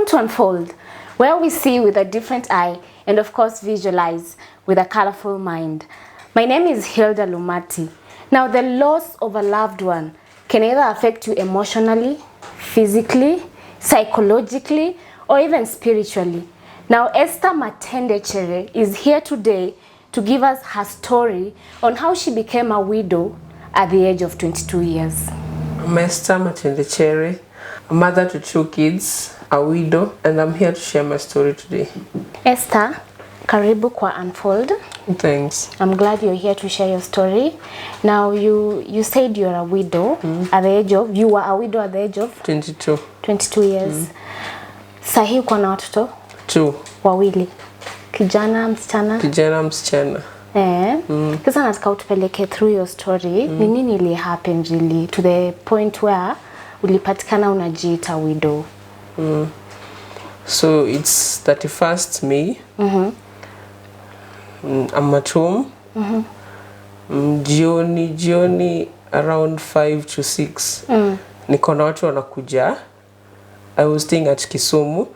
Time to unfold, where we see with a different eye and of course visualize with a colorful mind. My name is Hildah Lumati. Now, the loss of a loved one can either affect you emotionally, physically, psychologically, or even spiritually. Now, Esther Matendechere is here today to give us her story on how she became a widow at the age of 22 years. I'm Esther Matendechere, a mother to 2 kids, a widow, and I'm here to share my story today. Esther, karibu kwa Unfold. Thanks. I'm glad you're here to share your story. Now, you said you're a widow at the age of, you were a widow at the age of? 22. 22 years. Sahi uko na watoto? 2. Wawili. Kijana, msichana? Kijana, msichana. Sasa nataka utupeleke through your story. Ni nini ili happen really to the point where ulipatikana unajiita widow? So it's 31st May. I'm at home. Jioni around 5 to 6. Niko na watu wanakuja. I was staying at Kisumu.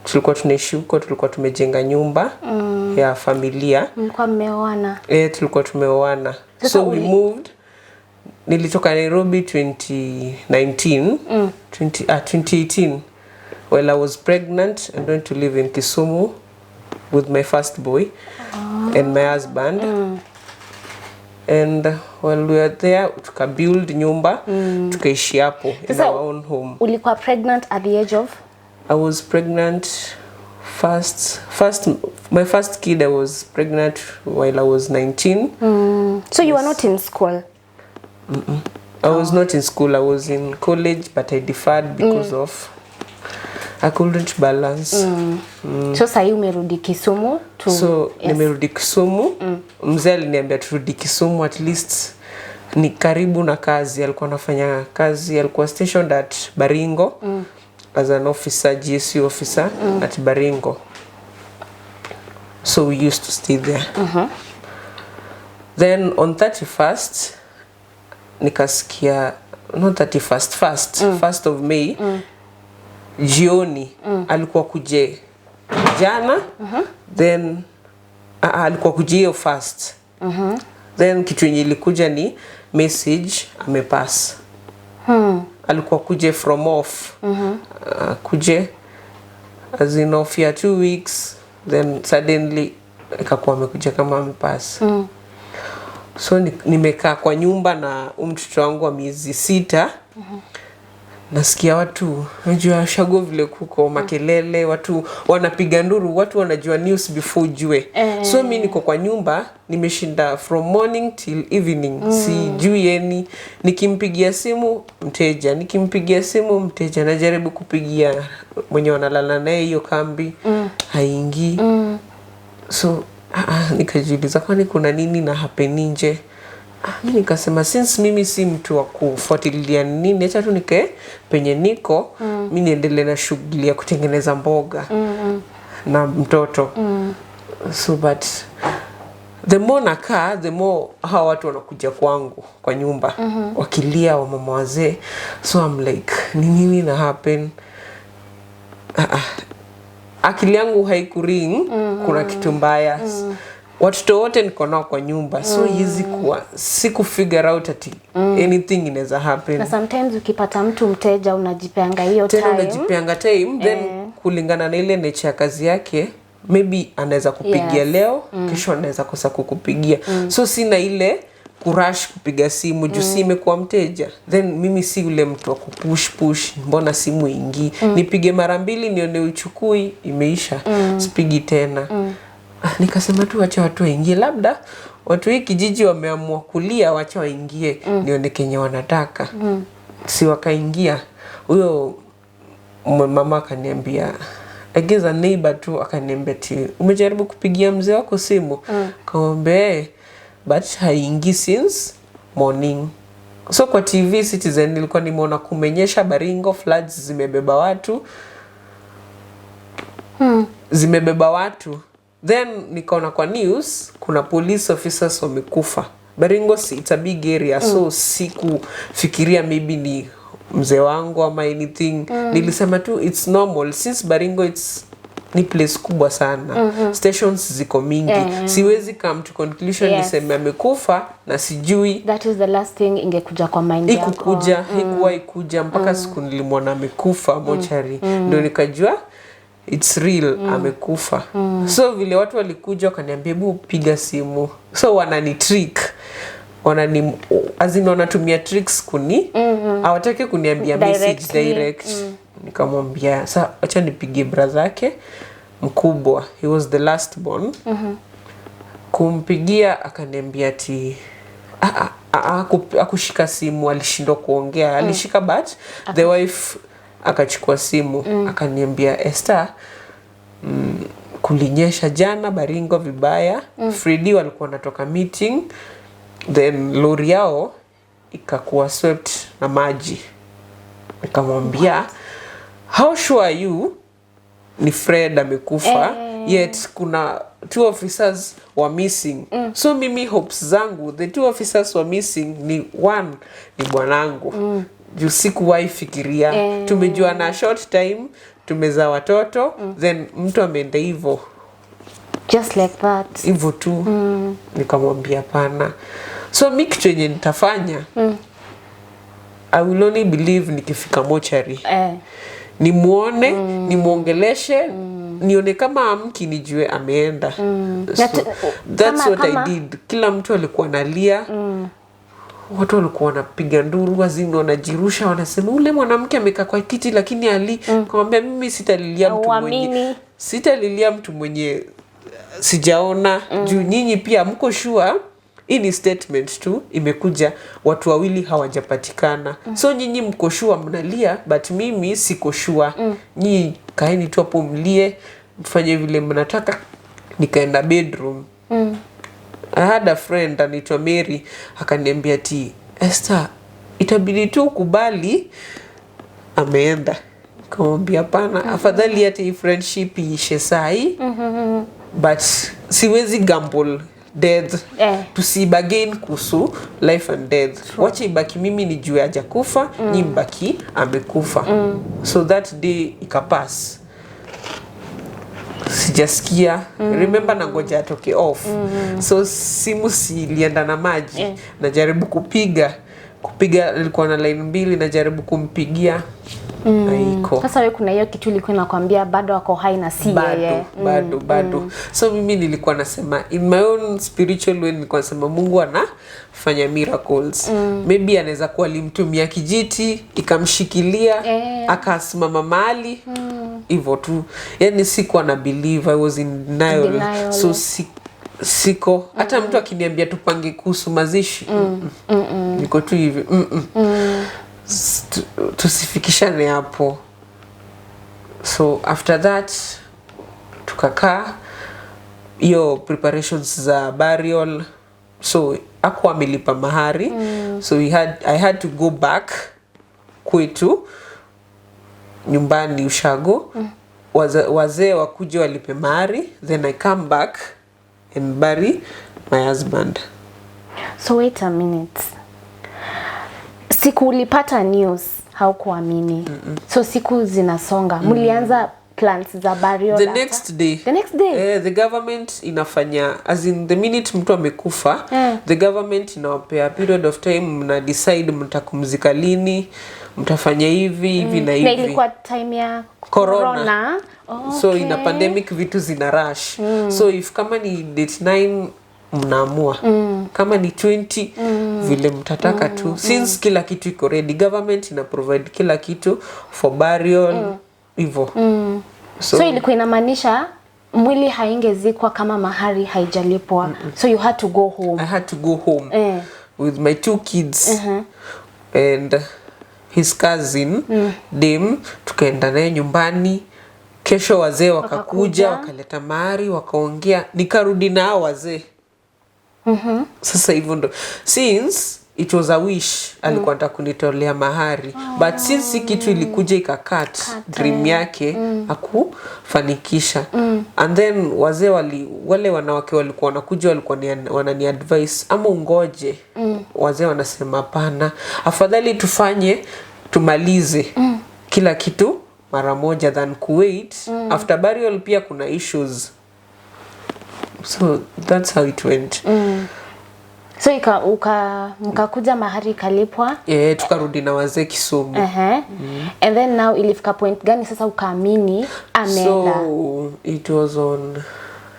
Tulikuwa tunaishi huko, tulikuwa tumejenga nyumba ya familia. Mlikuwa mmeoana? Tulikuwa tumeoana. So we moved. Nilitoka Nairobi 2018. While I was pregnant and went to live in Kisumu with my first boy and my husband. And while we were there, tuka build nyumba, tukaishi hapo in our own home. Ulikuwa pregnant at the age of? I was pregnant my first kid I was pregnant while I was 19. So you were not in school? I was not in school. I was in college, but I deferred because of I couldn't balance. So sahi umerudi Kisumu to? So nimerudi Kisumu. Mzee aliniambia turudi Kisumu, at least ni karibu na kazi. Alikuwa anafanya kazi, alikuwa stationed at Baringo as an officer, GSU officer at Baringo. So we used to stay there. Then on 31st nikasikia, not 31st, 1st of May, jioni alikuwa kuje jana, then alikuwa kuje hiyo first. Then kitu yenye ilikuja ni message amepass. Alikuwa kuje from off. Kuje as in off ya 2 weeks, then suddenly ikakuwa amekuja kama amepass. So nimekaa kwa nyumba na mtoto wangu wa miezi 6. Nasikia watu, unajua shago vile kuko makelele, watu wanapiga nduru, watu wanajua news before ujue. So mimi niko kwa nyumba, nimeshinda from morning till evening. Sijui yani, nikimpigia simu mteja, najaribu kupigia mwenye wanalala naye hiyo kambi, haingii. So nikajiuliza kwani kuna nini na happen nje. Nikasema since mimi si mtu wa kufuatilia nini, acha tu nikae penye niko, mimi niendelee na shughuli ya kutengeneza mboga na mtoto. So but the more nakaa, the more hawa watu wanakuja kwangu kwa nyumba, wakilia wa mama wazee. So I'm like, nini na happen? Akili yangu haikuring, kuna kitu mbaya. Watoto wote niko nao kwa nyumba, so easy kuwa siku figure out ati anything inaweza happen. Na sometimes ukipata mtu mteja unajipeanga hiyo time. Tena unajipeanga time, then kulingana na ile nature ya kazi yake, maybe anaweza kupigia leo, kesho anaweza kosa kukupigia. So sina ile kurush kupiga simu juu si imekuwa mteja. Then mimi si ule mtu wa kupush, mbona simu ingii. Nipige mara 2 nione uchukui, imeisha. Sipigi tena. Nikasema tu wacha watu waingie, labda watu hii kijiji wameamua kulia, wacha waingie nione kenye wanataka. Si wakaingia. Huyo mama akaniambia, I guess a neighbor tu akaniambia ti, umejaribu kupigia mzee wako simu? Kaombe but haingii since morning. So kwa TV Citizen nilikuwa nimeona kumenyesha Baringo, floods zimebeba watu. Then nikaona kwa news kuna police officers wamekufa. Baringo it's a big area, so siku fikiria maybe ni mzee wangu ama anything. Nilisema tu it's normal since Baringo ni place kubwa sana. Stations ziko mingi. Siwezi come to conclusion niseme amekufa na sijui. That is the last thing ingekuja kwa mind yako. Ikuja mpaka siku nilimwona amekufa mochari. Ndio nikajua it's real, amekufa. So vile watu walikuja wakaniambia hebu piga simu. So wanani trick. Wanatumia tricks kuni. Hawataki kuniambia message direct. Nikamwambia sasa acha nipigie brother yake mkubwa. He was the last born. Kumpigia akaniambia ati akushika simu, alishindwa kuongea. Alishika but the wife akachukua simu akaniambia Esther, kulinyesha jana Baringo vibaya. Freddy walikuwa wanatoka meeting, then lori yao ikakuwa swept na maji. Nikamwambia how sure are you ni Fred amekufa, yet kuna 2 officers were missing. So mimi hopes zangu the 2 officers were missing ni one ni bwanangu. Juu sikuwahi fikiria. Tumejua na short time, tumezaa watoto, then mtu ameenda hivyo. Just like that. Hivyo tu. Nikamwambia pana. So mimi kitu yenye nitafanya, I will only believe nikifika mochari. Nimuone, nimuongeleshe, nione kama amki nijue ameenda. So, that's what I did. Kila mtu alikuwa analia. Watu walikuwa wanapiga nduru, wazini wanajirusha, wanasema ule mwanamke amekaa kwa kiti lakini kumwambia mimi sitalilia mtu mwenye sijaona. Juu nyinyi pia mko sure hii ni statement tu imekuja, watu wawili hawajapatikana. So nyinyi mko sure mnalia, but mimi siko sure. Nyinyi kaeni tu hapo mlie, mfanye vile mnataka. Nikaenda bedroom. I had a friend anaitwa Mary, akaniambia ati Esther, itabidi tu kubali ameenda. Nikamwambia hapana, afadhali hata friendship iishe sai. But siwezi gamble death. Tusibagain kuhusu life and death. Wacha ibaki mimi nijue hajakufa, nyinyi mbaki amekufa. So that day ikapass. Sijasikia. Remember nangoja atoke off. So simu ilienda na maji. Najaribu kupiga ilikuwa na line 2, najaribu kumpigia. Haiko. Sasa wewe kuna hiyo kitu ilikuwa inakwambia bado wako hai na si yeye. Bado. So mimi nilikuwa nasema in my own spiritual way, nilikuwa nasema Mungu anafanya miracles. Maybe anaweza kuwa alimtumia kijiti ikamshikilia akasimama mahali hivyo tu. Yani sikuwa na believe, I was in denial. So siko hata mtu akiniambia tupange kuhusu mazishi niko tu hivi tusifikishane hapo. So after that tukakaa hiyo preparations za burial. So hakuwa amelipa mahari. So I had to go back kwetu nyumbani Ushago. Wazee wakuja walipe mahari, then I come back and bury my husband. So wait a minute. Siku ulipata news haukuamini. So siku zinasonga. Mlianza plans za burial the next day. The government inafanya, as in the minute mtu amekufa, the government inawapea period of time, mna decide mtakumzika lini, mtafanya hivi na hivi. Na ilikuwa time ya corona. So in a pandemic vitu zina rush. So if kama ni date 9 mnaamua. Kama ni 20 vile mtataka tu. Since kila kitu iko ready, government ina provide kila kitu for burial hivyo. So ilikuwa inamaanisha mwili haingezikwa kama mahari haijalipwa. So you had to go home. I had to go home with my 2 kids and his cousin Dem. Tukaenda naye nyumbani. Kesho wazee wakakuja, wakaleta mahari, wakaongea, nikarudi na wazee. Sasa hivyo ndo since it was a wish alikuwa anataka kunitolea mahari, but since kitu ilikuja ikakat dream yake hakufanikisha. And then wazee wale wanawake walikuwa wanakuja, walikuwa wanani advice ama ungoje. Wazee wanasema hapana, afadhali tufanye tumalize kila kitu mara moja than kuwait. After burial pia kuna issues, so that's how it went. So mkakuja mahari kalipwa? Tukarudi na wazee Kisumu. And then now ilifika point gani sasa ukaamini ameenda? So it was on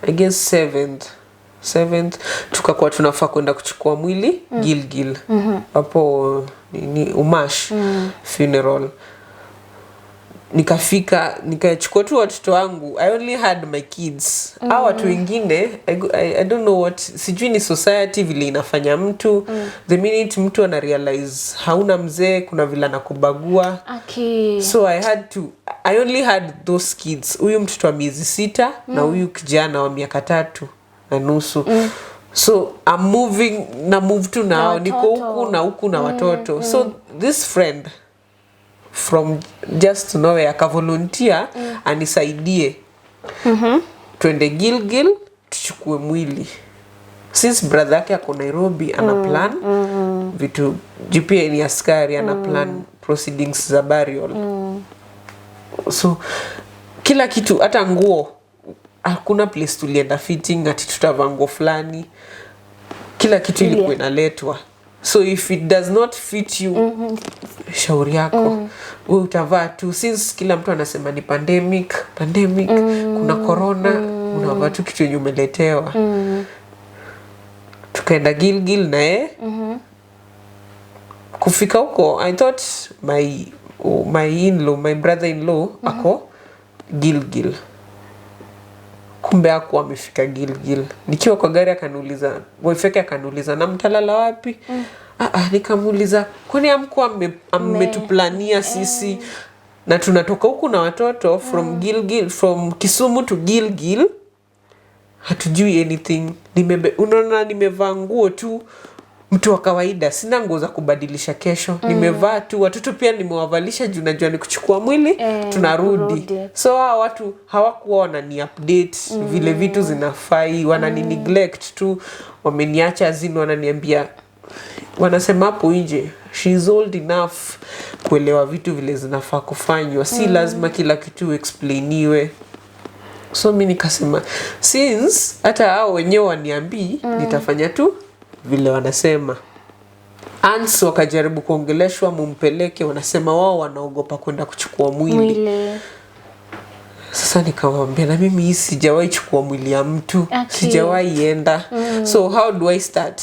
I guess 7th tukakuwa tunafaa kwenda kuchukua mwili Gilgil hapo ni Umash funeral. Nikafika nikachukua tu watoto wangu. I only had my kids. Hao watu wengine I don't know what, sijui ni society vile inafanya mtu. The minute mtu ana realize hauna mzee kuna vile anakubagua. So I only had those kids. Huyu mtoto wa miezi 6 na huyu kijana wa miaka 3.5. So I'm move to now, niko huku na watoto. So this friend from just nowhere akavolunteer anisaidie twende Gilgil tuchukue mwili. Since brother yake ako Nairobi ana plan vitu, GPA ni askari, ana plan proceedings za burial. So kila kitu, hata nguo hakuna place tulienda fitting ati tutavaa nguo fulani, kila kitu ilikuwa inaletwa. So if it does not fit you, shauri yako, wewe utavaa tu. Since kila mtu anasema ni pandemic, kuna corona, unavaa tu kitu yenye umeletewa. Tukaenda Gilgil na kufika huko, I thought my brother-in-law ako Gilgil. Kumbe hakuwa amefika Gilgil. Nikiwa kwa gari akaniuliza, boyfriend akaniuliza na mtalala wapi? Nikamuuliza kwani hamkuwa mmetuplania sisi na tunatoka huku na watoto from Gilgil, from Kisumu to Gilgil, hatujui anything. Unaona nimevaa nguo tu mtu wa kawaida, sina nguo za kubadilisha kesho. Nimevaa tu, watoto pia nimewavalisha juu najua ni kuchukua mwili tunarudi. So watu hawakuwa wanani update vile vitu zinafai, wanani neglect tu, wameniacha zini, wananiambia, wanasema hapo nje she is old enough kuelewa vitu vile zinafaa kufanywa, si lazima kila kitu explainiwe. So mimi nikasema since hata hao wenyewe waniambii, nitafanya tu vile wanasema. Ans wakajaribu kuongeleshwa mumpeleke, wanasema wao wanaogopa kwenda kuchukua mwili. Sasa nikamwambia na mimi sijawahi chukua mwili ya mtu, sijawahi enda. So how do I start?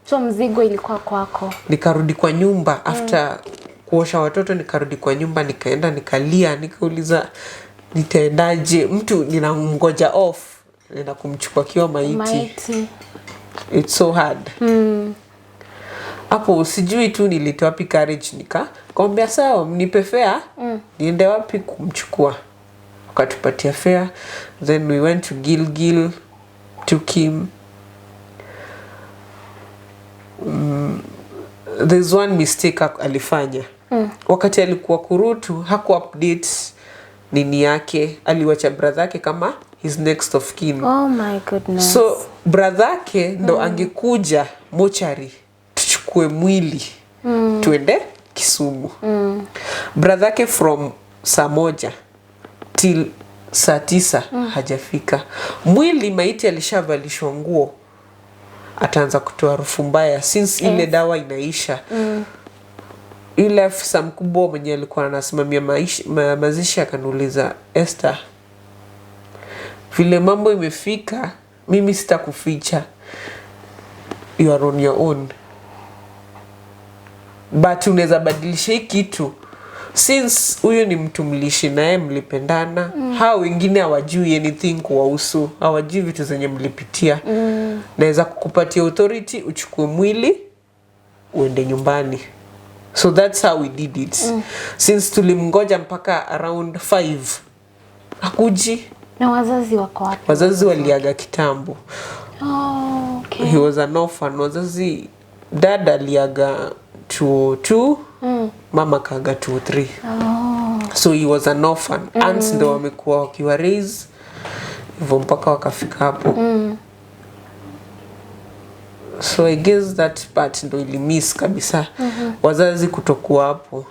So mzigo ilikuwa kwako. Nikarudi kwa nyumba after kuosha watoto, nikarudi kwa nyumba, nikaenda nikalia, nikauliza nitaendaje? Mtu ninamngoja off, nenda kumchukua kiwa maiti. It's so hard. Hapo sijui tu nilitoa wapi courage, nikamwambia sawa mnipe fare, niende wapi kumchukua. Wakatupatia fare, then we went to Gilgil, took him. There's one mistake alifanya. Wakati alikuwa kurutu, haku update nini yake, aliwacha brother yake kama his next of kin. Oh my goodness. So brother yake ndo angekuja mochari tuchukue mwili tuende Kisumu. Brother yake from saa 1 till saa 9 hajafika. Mwili maiti alishavalishwa nguo, ataanza kutoa harufu mbaya since ile dawa inaisha. Ile afisa mkubwa mwenye alikuwa anasimamia mazishi akaniuliza, Esther, vile mambo imefika, mimi sitakuficha, you are on your own, but unaweza badilisha hii kitu. Since huyo ni mtu mlishi naye, mlipendana, hao wengine hawajui anything kuwahusu, hawajui vitu zenye mlipitia. Naweza kukupatia authority uchukue mwili uende nyumbani. So that's how we did it. Since tulimngoja mpaka around 5 hakuji. Na wazazi wako wapi? Wazazi waliaga kitambo. Okay. He was an orphan. Wazazi, dad aliaga 202, mama kaga 203. So he was an orphan. Aunts ndo wamekuwa wakiwa raise hivyo mpaka wakafika hapo. So I guess that part ndo ili miss kabisa. Wazazi kutokuwa hapo.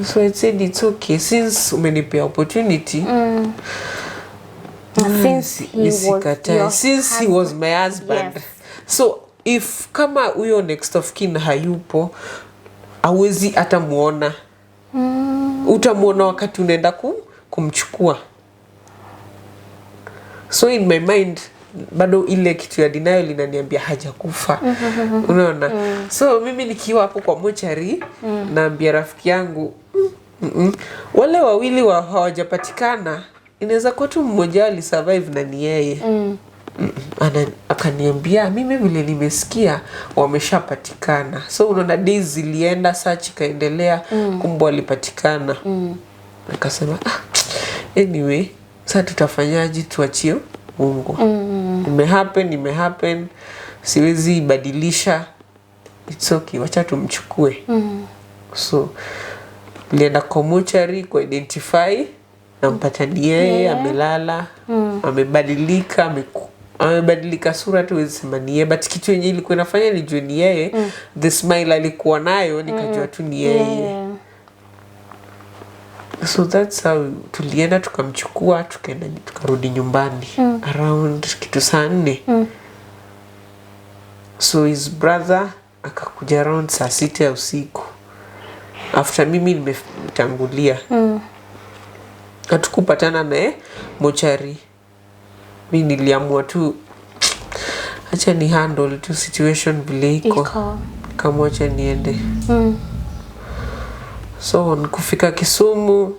So I said it's okay since umenipea opportunity. Since he was my husband. Yes. So if kama huyo next of kin hayupo, hawezi hata muona. Utamuona wakati unaenda kumchukua. So in my mind bado ile kitu ya denial inaniambia hajakufa. Unaona? So mimi nikiwa hapo kwa mochari naambia rafiki yangu wale wawili hawajapatikana, inaweza kuwa tu mmoja alisurvive na ni yeye. Akaniambia mimi vile nimesikia wameshapatikana. So unaona days zilienda, search ikaendelea, kumbe walipatikana. Nikasema anyway, sasa tutafanyaje? Tuachie Mungu. Imehappen, siwezi badilisha. It's okay, wacha tumchukue. So nilienda kwa mortuary ku identify, nampata ni yeye, amelala, amebadilika sura tu, wezi sema ni yeye, but kitu yenye ilikuwa inafanya nijue ni yeye, the smile alikuwa nayo nikajua tu ni yeye. So that's how tulienda tukamchukua, tukarudi nyumbani around kitu saa 4. So his brother akakuja around saa 6 ya usiku after mimi nimetangulia. Hatukupatana naye mochari. Mimi niliamua tu acha ni handle tu situation vile iko, kama acha niende. So kufika Kisumu,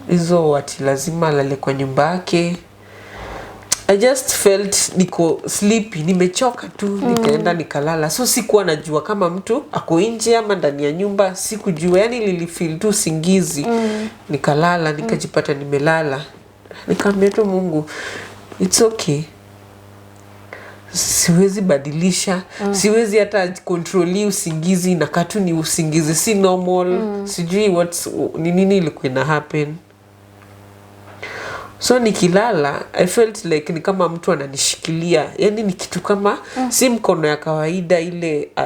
hizo wati lazima alale kwa nyumba yake. I just felt niko sleepy, nimechoka tu, nikaenda nikalala. So sikuwa najua kama mtu ako nje ama ndani ya nyumba, sikujua, yani nilifeel tu singizi. Nikalala, nikajipata nimelala. Nikamwambia tu Mungu, it's okay. Siwezi badilisha, siwezi hata control usingizi, na katu ni usingizi si normal. Sijui ni nini ilikuwa ina happen. So nikilala, I felt like ni kama mtu ananishikilia. Yani ni kitu kama si mkono ya kawaida,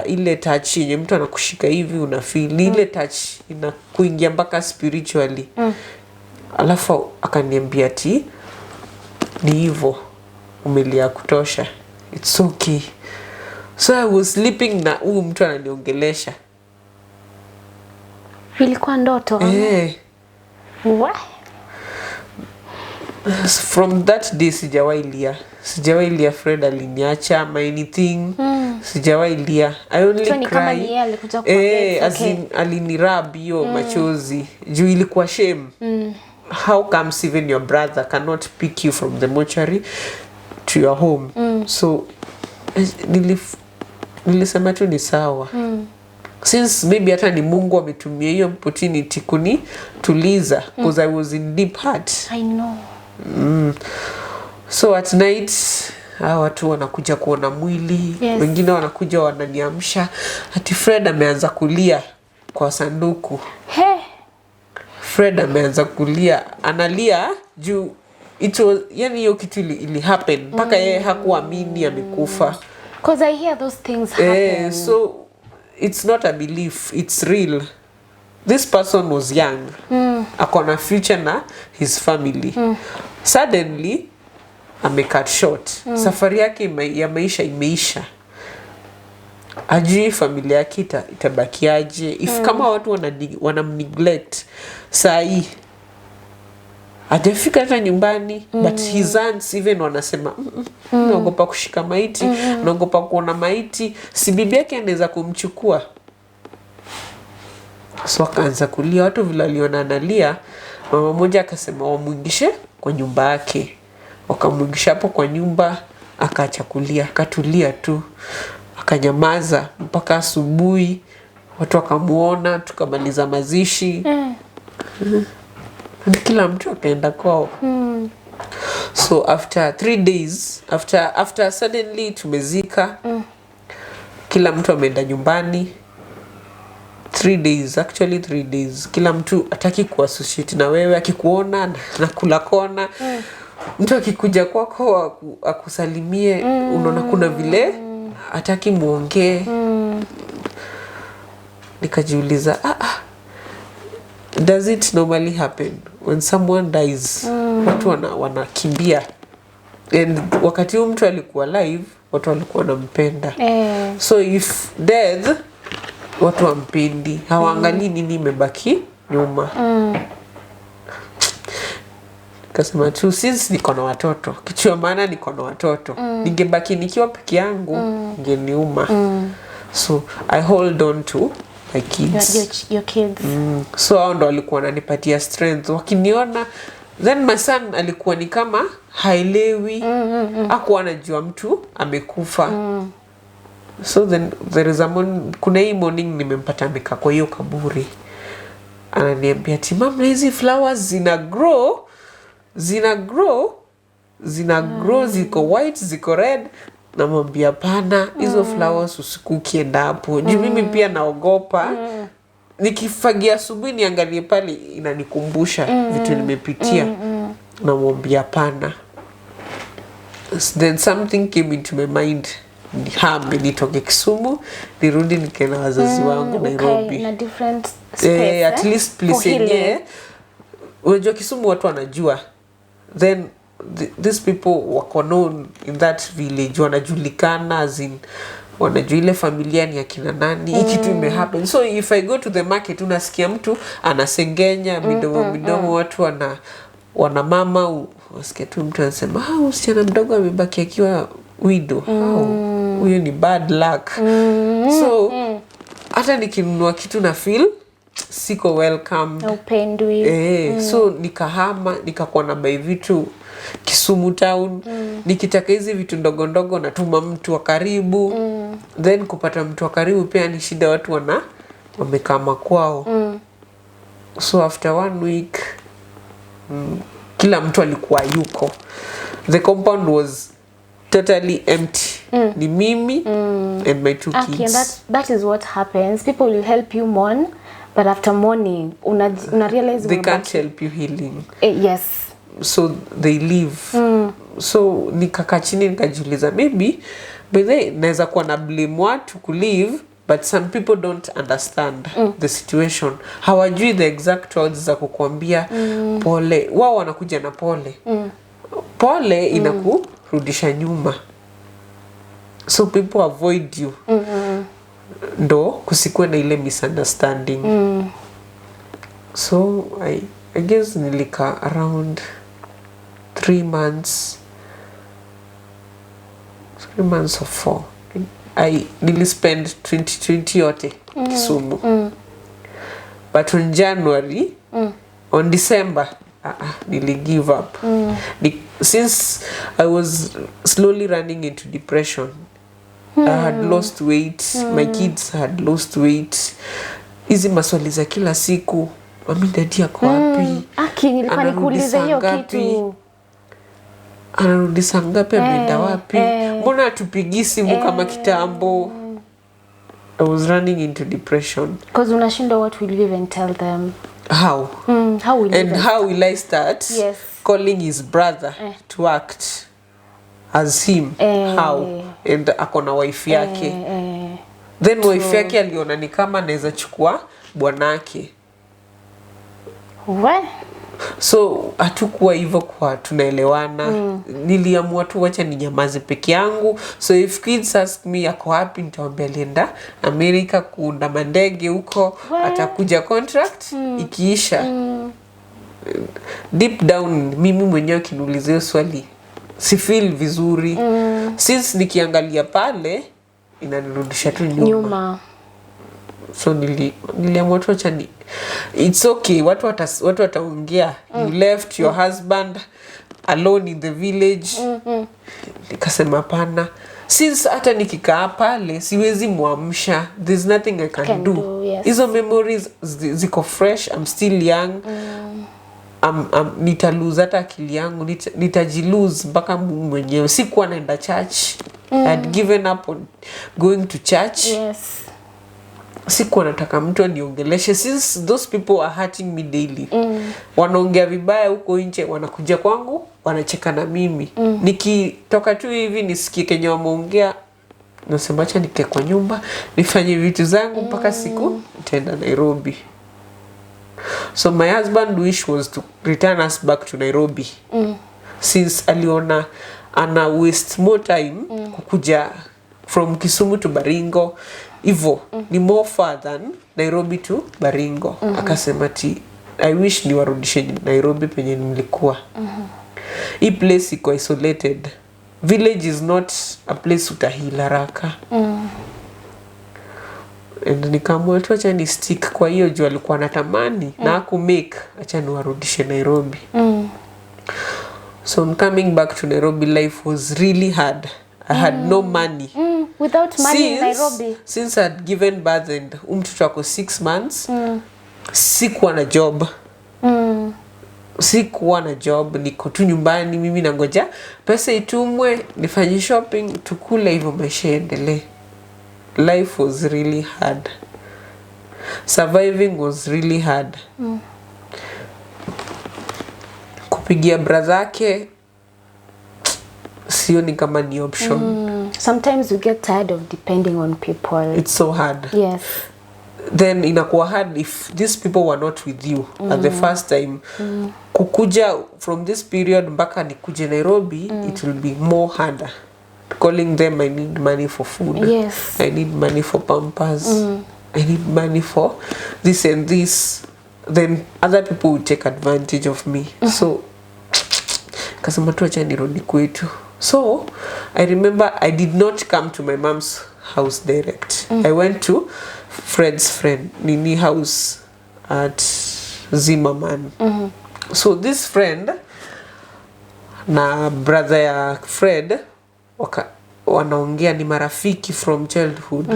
ile touch yenye mtu anakushika hivi unafeel. Ile touch inakuingia mpaka spiritually. Alafu akaniambia ati ni hivyo, umelia kutosha, it's okay. So I was sleeping na huyu mtu ananiongelesha. Ilikuwa ndoto? What? From that day sijawahi lia Fred aliniacha ama anything. Sijawahi lia. I only cry. Kama ni yeye alikuja kuongea. As in alinirab hiyo machozi. Juu ilikuwa shame. How comes even your brother cannot pick you from the mortuary to your home? So nilisema tu ni sawa. Since maybe hata ni Mungu ametumia hiyo opportunity kunituliza, because I was in deep hurt. I know. So at night watu wanakuja kuona mwili. Wengine wanakuja wananiamsha ati Fred ameanza kulia kwa sanduku. Fred ameanza kulia, analia juu yani hiyo kitu ili happen mpaka yeye hakuamini amekufa. Because I hear those things happen. So it's not a belief, it's real. This person was young. Akona future na his family. Suddenly amecut short. Safari yake ya maisha imeisha. Ajui familia yake itabakiaje. If kama watu wanamneglect sahi, hajafika hata nyumbani. But his aunts even wanasema naogopa kushika maiti, naogopa kuona maiti, si bibi yake anaweza kumchukua. So akaanza kulia. Watu vile waliona analia, mama mmoja akasema wamuingishe kwa nyumba yake. Wakamuingisha hapo kwa nyumba, akaacha kulia, akatulia tu, akanyamaza mpaka asubuhi. Watu wakamuona, tukamaliza mazishi. Kila mtu akaenda kwao. So after 3 days, after suddenly tumezika, kila mtu ameenda nyumbani. 3 days. Kila mtu hataki kuassociate na wewe, akikuona na kula kona. Mtu akikuja kwako akusalimie, unaona kuna vile hataki muongee. Nikajiuliza, does it normally happen when someone dies? Watu wanakimbia. And wakati huyu mtu alikuwa live, watu walikuwa wanampenda. So if death, watu wampendi, hawaangalii nini imebaki nyuma. Kasema tu since niko na watoto, kitu ya maana niko na watoto, ningebaki nikiwa peke yangu, ingeniuma. So I hold on to my kids. Your kids. So hao ndo walikuwa wananipatia strength. Wakiniona, then my son alikuwa ni kama haelewi, hakuwa anajua mtu amekufa. So then there is kuna hii morning nimempata amekaa kwa hiyo kaburi. Ananiambia ati mama, hizi flowers zina grow, ziko white, ziko red. Namwambia hapana, hizo flowers usiku ukienda hapo. Juu mimi pia naogopa. Nikifagia asubuhi niangalie pale inanikumbusha vitu nimepitia. Namwambia hapana. Then something came into my mind. Nitoke Kisumu, nirudi nikae na wazazi wangu Nairobi. In a different space, at least place yenye. Unajua Kisumu watu wanajua. Then these people wako known in that village, wanajulikana, as in wanajua ile familia ni akina nani, hiki kitu imehappen. So if I go to the market, unasikia mtu anasengenya midomo, watu wana mama, unasikia tu mtu anasema msichana mdogo amebaki akiwa widow. Huyo ni bad luck. So hata nikinunua kitu na feel siko welcome. Upendwi. So nikahama, nikakuwa na buy vitu Kisumu town. Nikitaka hizi vitu ndogo ndogo natuma mtu wa karibu. Then kupata mtu wa karibu pia ni shida, watu wamekama kwao. So after 1 week, kila mtu alikuwa yuko. The compound was totally empty. Ni mimi and my 2 kids. And that is what happens. People will help you mourn, but after mourning, una realize they can't help you healing. Yes. So they leave. So nikakaa chini nikajiuliza, maybe by the naweza kuwa na blame watu ku leave, but some people don't understand the situation. Hawajui the exact words za kukuambia pole. Wao wanakuja na pole. Pole inakurudisha nyuma. So people avoid you. Ndo kusikwe na ile misunderstanding. So I guess nilika around 3 months or 4. Nili spend 2020 yote Kisumu. But on January, on December, nili give up. Since I was slowly running into depression. I had lost weight. My kids had lost weight. Hizi maswali za kila siku. Mami dadi yako wapi? Nilikuwa nikuuliza hiyo kitu. Anarudi saa ngapi, ameenda wapi? Mbona hatupigi simu kama kitambo? I was running into depression. Because unashinda, what will you even tell them? How? How will you how will I start calling his brother to act as him? How? And akona wife yake. Then wife yake aliona ni kama naweza chukua bwanake. So hatukuwa hivyo kwa tunaelewana. Niliamua tu wacha ninyamaze peke yangu. So if kids ask me yako wapi, nitawaambia alienda Amerika kuunda mandege huko, atakuja contract ikiisha. Deep down mimi mwenyewe kiniuliza hiyo swali si feel vizuri. Since nikiangalia pale inanirudisha tu nyuma. So niliamua tu acha it's okay, watu wataongea. You left your husband alone in the village. Nikasema hapana. Since hata nikikaa pale siwezi muamsha. There's nothing I can do. Hizo memories ziko fresh. I'm still young. Nitalose hata akili yangu. Nitajilose mpaka mwenyewe. Sikuwa naenda church. I had given up on going to church. Sikuwa nataka mtu aniongeleshe. Since those people are hurting me daily. Wanaongea vibaya huko nje, wanakuja kwangu, wanacheka na mimi. Nikitoka tu hivi nisikie kenye wameongea, nasema acha nikae kwa nyumba, nifanye vitu zangu mpaka siku nitaenda Nairobi. So my husband wish was to return us back to Nairobi. Since aliona ana waste more time kukuja from Kisumu to Baringo. Ivo ni more far than Nairobi to Baringo. Akasema ti I wish niwarudishe Nairobi penye nilikuwa. Hii place iko isolated. Village is not a place utahila haraka. And nikaamua tu acha ni stick kwa hiyo juu alikuwa anatamani na aku make acha niwarudishe Nairobi. So coming back to Nairobi, life was really hard. I had no money. Without money in Nairobi. Since I had given birth and mtoto wako 6 months, sikuwa na job. Sikuwa na job, niko tu nyumbani mimi nangoja pesa itumwe nifanye shopping tukule hivyo maisha yaendelee. Life was really hard. Surviving was really hard. Kupigia brother yake sioni kama ni option. Sometimes we get tired of depending on people. It's so hard. Yes. Then inakuwa hard if these people were not with you at the first time. Kukuja from this period mpaka nikuje Nairobi, it will be more harder. Calling them, I need money for food. Yes. I need money for pampers. I need money for this and this. Then other people will take advantage of me. So kasema tu acha nirudi kwetu. So I remember I did not come to my mom's house direct. I went to Fred's friend Nini house at Zimmerman. So this friend na brother ya Fred wanaongea ni marafiki from childhood.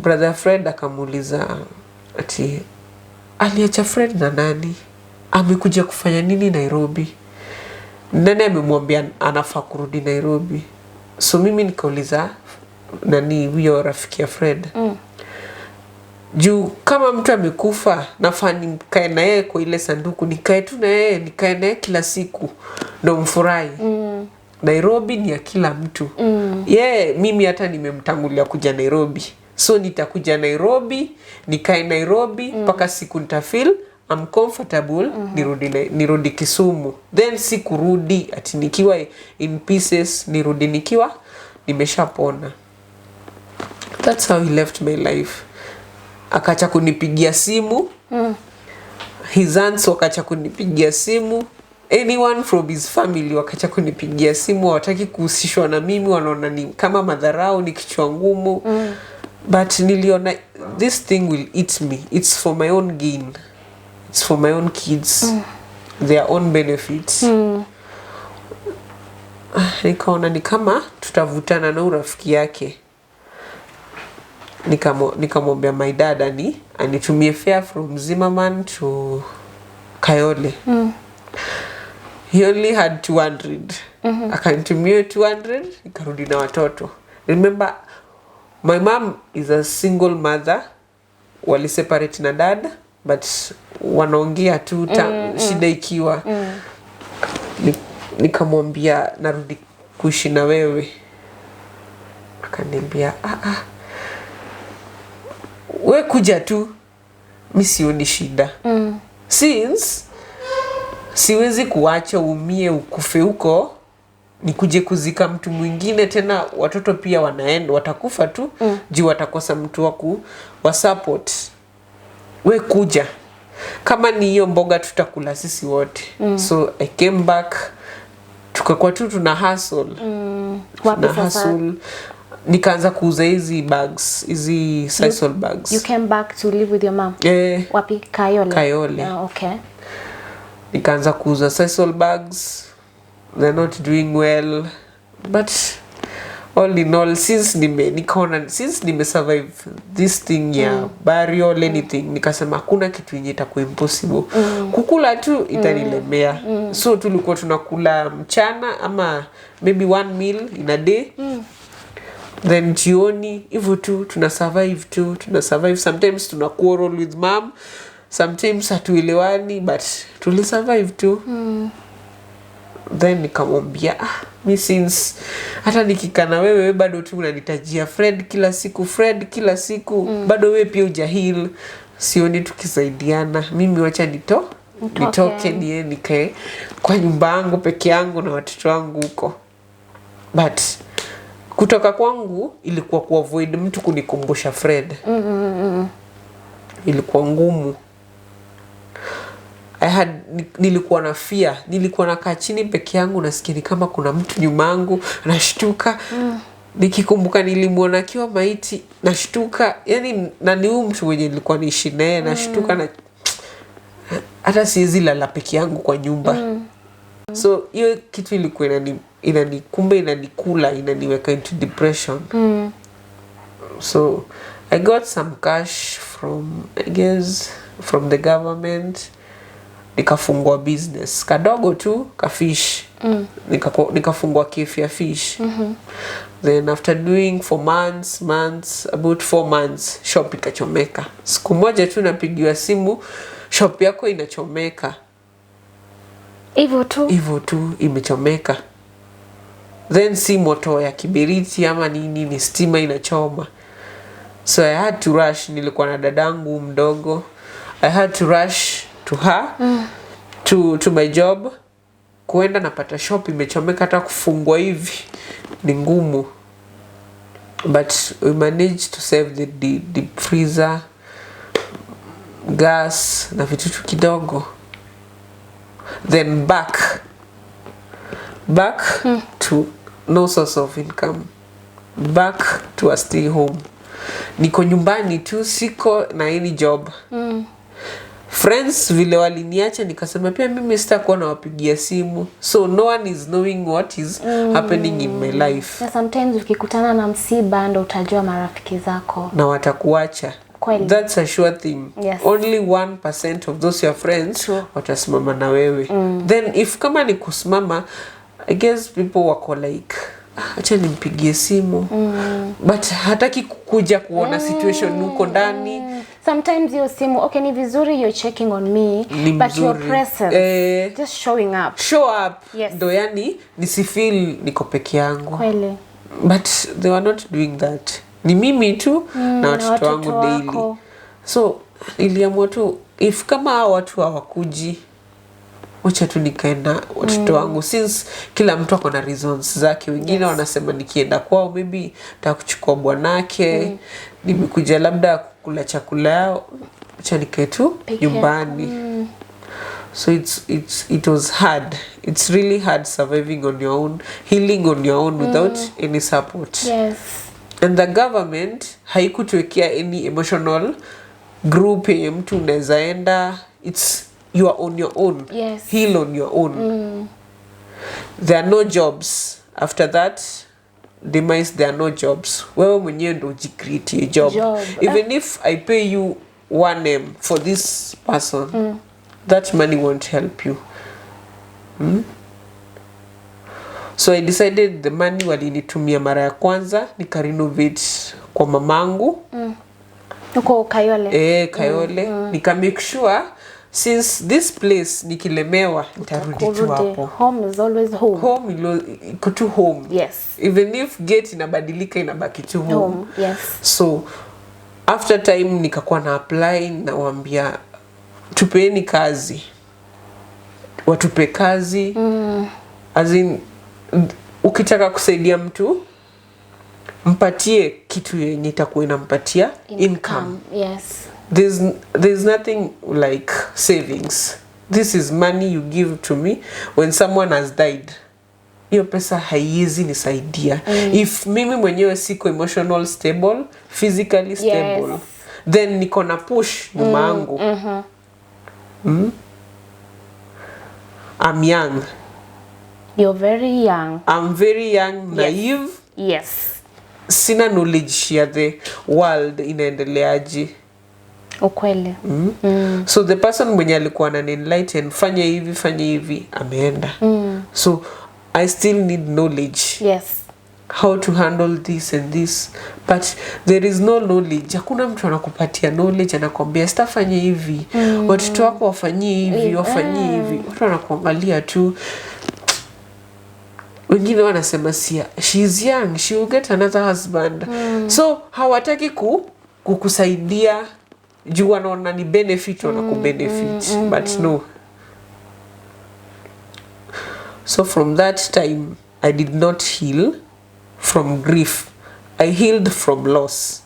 Brother Fred akamuuliza ati aliacha Fred na nani? Amekuja kufanya nini Nairobi? Nani amemwambia anafaa kurudi Nairobi? So mimi nikauliza nani huyo rafiki ya Fred. Juu kama mtu amekufa nafaa nikae na yeye kwa ile sanduku, nikae tu na yeye, nikae na yeye kila siku ndo mfurahi. Nairobi ni ya kila mtu. Mimi hata nimemtangulia kuja Nairobi. So nitakuja Nairobi, nikae Nairobi mpaka siku nitafeel I'm comfortable, nirudi Kisumu. Then sikurudi ati nikiwa in pieces, nirudi nikiwa nimeshapona. That's how he left my life. Akacha kunipigia simu. His aunts wakacha kunipigia simu. Anyone from his family wakacha kunipigia simu, hawataki kuhusishwa na mimi, wanaona ni kama madharau, ni kichwa ngumu. But niliona this thing will eat me. It's for my own gain. It's for my own kids. Their own benefits. Nikaona ni kama tutavutana na urafiki yake. Nikamwambia my dad anitumie fare from Zimmerman to Kayole. He only had 200. Akanitumia 200, nikarudi na watoto. Remember, my mom is a single mother. Wali separate na dad, but wanaongea tu shida ikiwa. Nikamwambia narudi kuishi na wewe. Akaniambia we kuja tu, mimi sioni shida. Since siwezi kuacha umie ukufe huko nikuje kuzika mtu mwingine tena, watoto pia wanaenda watakufa tu juu watakosa mtu wa support. We kuja, kama ni hiyo mboga tutakula sisi wote. So I came back, tukakuwa tu tuna hustle. Wapi sasa? Nikaanza kuuza hizi bags, hizi sisal bags. You came back to live with your mom? Wapi? Kayole? Kayole. Okay. Nikaanza kuuza sisal bags. They're not doing well, but all in all, since nime survive this thing ya burial anything, nikasema hakuna kitu yenye itakuwa impossible. Kukula tu itanilemea. So tulikuwa tunakula mchana ama maybe one meal in a day. Then jioni hivyo tu tuna survive. Sometimes tuna quarrel with mom, sometimes hatuelewani, but tuli survive tu. Then nikamwambia mi since hata nikikana wewe bado tu unanitajia Fred kila siku, bado wewe pia hujahil. sioni tukisaidiana. Mimi wacha nitoke niye nikae kwa nyumba yangu peke yangu na watoto wangu huko. But kutoka kwangu ilikuwa kuavoid mtu kunikumbusha Fred. Ilikuwa ngumu. Nilikuwa na fear. Nilikuwa nakaa chini peke yangu nasikia ni kama kuna mtu nyuma yangu, nashtuka. Nikikumbuka nilimuona akiwa maiti, nashtuka. Yani na ni huyu mtu mwenye nilikuwa niishi naye, nashtuka na hata siwezi lala peke yangu kwa nyumba. So hiyo kitu ilikuwa inanikula, inaniweka into depression. So I got some cash from the government. Nikafungua business kadogo tu ka fish. Nikafungua cafe ya fish. Then after doing for months, about 4 months, shop ikachomeka. Siku moja tu napigiwa simu, shop yako inachomeka. Hivyo tu imechomeka. Then si moto ya kibiriti ama nini, ni stima inachoma. So I had to rush. Nilikuwa na dadangu mdogo. I had to rush to her, to my job. Kuenda napata shop imechomeka, hata kufungua hivi ni ngumu. But we managed to save the deep freezer, gas na vitu kidogo. Then back to no source of income. Back to a stay home. Niko nyumbani tu, siko na any job. Friends vile waliniacha, nikasema pia mimi sitakuwa nawapigia simu. So no one is knowing what is happening in my life. Na sometimes ukikutana na msiba ndo utajua marafiki zako. Na watakuacha. Kweli. That's a sure thing. Yes. Only 1% of those your friends watasimama na wewe. Then if kama ni kusimama, I guess people wako like, acha nimpigie simu. But hataki kukuja kuona situation uko ndani. Sometimes your simu, okay, ni vizuri you're checking on me, but your presence, just showing up. Show up. Yes. Ndo yani nisifeel niko peke yangu. Kweli. But they were not doing that. Ni mimi tu na watoto wangu daily. So niliamua tu, if kama hao watu hawakuji, wacha tu nikaenda watoto wangu, since kila mtu ako na reasons zake. Wengine wanasema nikienda kwao maybe nitakuchukua bwanake, nimekuja labda kukula chakula yao, wacha nikae tu nyumbani. So it was hard. It's really hard surviving on your own, healing on your own without any support. Yes. And the government haikutuwekea any emotional group yenye mtu unaweza enda. You are on your own. Yes. Heal on your own. There are no jobs. After that demise, there are no jobs. Wewe mwenyewe ndo ujicreate job. Even if I pay you 1M for this person, that money won't help you. So I decided the money walinitumia mara ya kwanza nika-renovate kwa mamangu. Uko Kayole. Kayole. Nika make sure since this place nikilemewa nitarudi tu hapo. Home is always home. Home iko tu home. Yes. Even if gate inabadilika inabaki tu home. Yes. So after time nikakuwa na apply na waambia tupeni kazi. Watupe kazi. As in ukitaka kusaidia mtu mpatie kitu yenye itakuwa inampatia income. Yes. There's nothing like savings. This is money you give to me when someone has died. Hiyo pesa haiwezi nisaidia. If mimi mwenyewe siko emotional stable, physically stable, then niko na push nyuma yangu. I'm young. You're very young. I'm very young, naive. Yes. Sina knowledge ya the world inaendeleaje. Ukweli. So the person mwenye alikuwa anani-enlighten, fanya hivi, ameenda. So I still need knowledge. Yes. How to handle this and this. But there is no knowledge. Hakuna mtu anakupatia knowledge, anakwambia sitafanya hivi. Watoto wako wafanyie hivi, wafanyie hivi. Watu wanakuangalia tu. Wengine wanasema she is young, she will get another husband. So hawataki kukusaidia juu wanaona ni benefit wanakubenefit but no. So from that time I did not heal from grief. I healed from loss.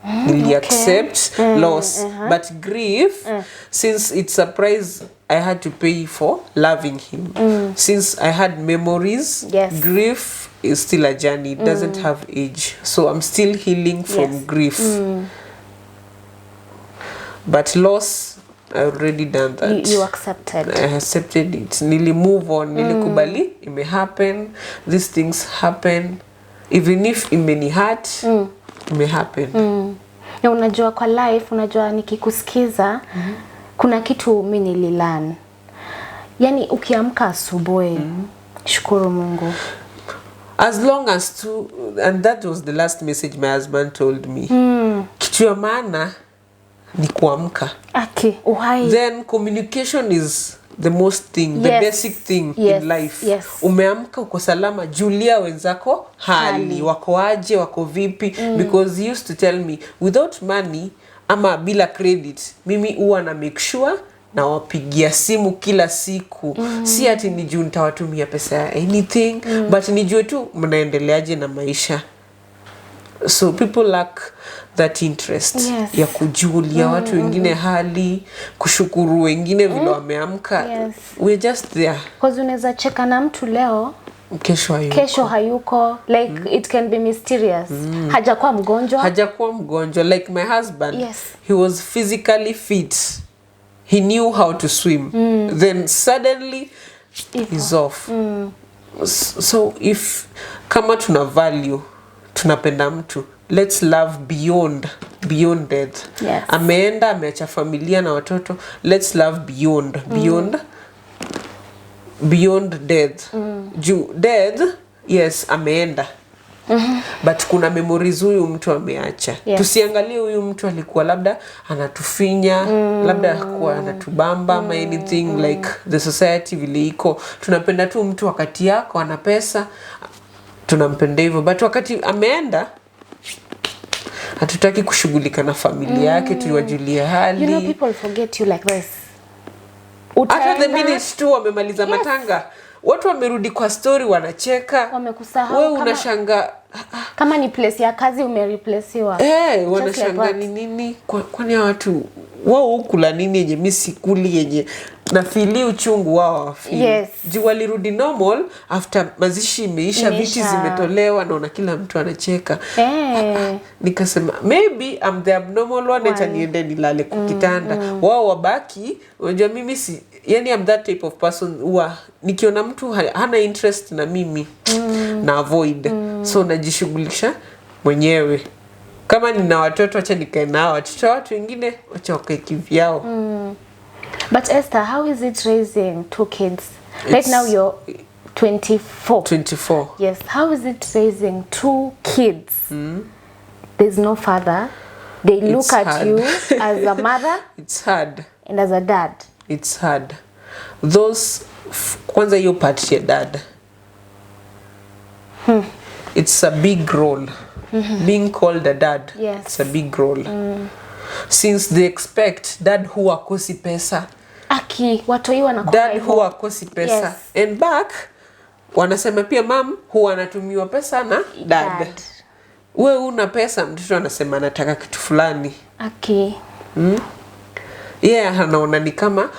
Nili accept loss, but grief, since it's a price I had to pay for loving him. Since I had memories, grief is still a journey. It doesn't have age. So I'm still healing from grief. But loss, I already done that. You accepted. I accepted it. Nili move on. Nili kubali. It may happen. These things happen. Even if it may hurt, it may happen. Na unajua kwa life, unajua nikikusikiza, kuna kitu mimi nililearn. Yani ukiamka asubuhi, shukuru Mungu. As long as to, and that was the last message my husband told me. Kitu ya maana ni kuamka. Uhai. Then communication is the most thing, the basic thing in life. Umeamka uko salama, julia wenzako hali, wako aje, wako vipi, because he used to tell me without money ama bila credit, mimi huwa na make sure na wapigia simu kila siku. Si ati ni juu nitawatumia pesa ya anything, but nijue tu mnaendeleaje na maisha. So people lack that interest ya kujulia watu wengine hali, kushukuru wengine vile wameamka. We're just there. Because unaweza cheka na mtu leo, kesho hayuko. Like it can be mysterious. Hajakuwa mgonjwa. Like my husband, he was physically fit. He knew how to swim. Then suddenly he's off. So if kama tuna value, tunapenda mtu, let's love beyond death. Ameenda, ameacha familia na watoto, let's love beyond death. Death, yes, ameenda. But kuna memories huyu mtu ameacha. Tusiangalie huyu mtu alikuwa labda anatufinya, labda alikuwa anatubamba ama anything like the society vile iko. Tunapenda tu mtu wakati yako ana pesa, tunampenda hivyo. But wakati ameenda, hatutaki kushughulika na familia yake, tuwajulia hali. You know, people forget you like this. After the minute tu wamemaliza matanga, watu wamerudi kwa story, wanacheka, wamekusahau. Wewe unashanga kama ni place ya kazi umereplacewa. Wanashanga ni nini? Kwani watu wao hukula nini yenye mimi sikuli, yenye na fili uchungu wao wafili. Juu walirudi normal after mazishi imeisha, viti zimetolewa, naona kila mtu anacheka. Nikasema maybe I'm the abnormal one, acha niende nilale kukitanda. Wao wabaki, unajua mimi si, yani I'm that type of person huwa nikiona mtu hana interest na mimi na avoid. So najishughulisha mwenyewe. Kama nina watoto, acha nikae nao. Watu wengine acha wakae kivyao. But Esther, how is it raising 2 kids? Right now you're 24. Yes. How is it raising 2 kids? There's no father. They look at you as a mother. It's hard. And as a dad. It's hard. Those kwanza hiyo part ya dad. It's a big role. Being called a dad. It's a big role. Since they expect dad who akosi pesa. Watoi wanakuwa dad who akosi pesa. And back wanasema pia mom who anatumiwa pesa na dad. Wewe una pesa, mtoto anasema anataka kitu fulani. Anaona ni kama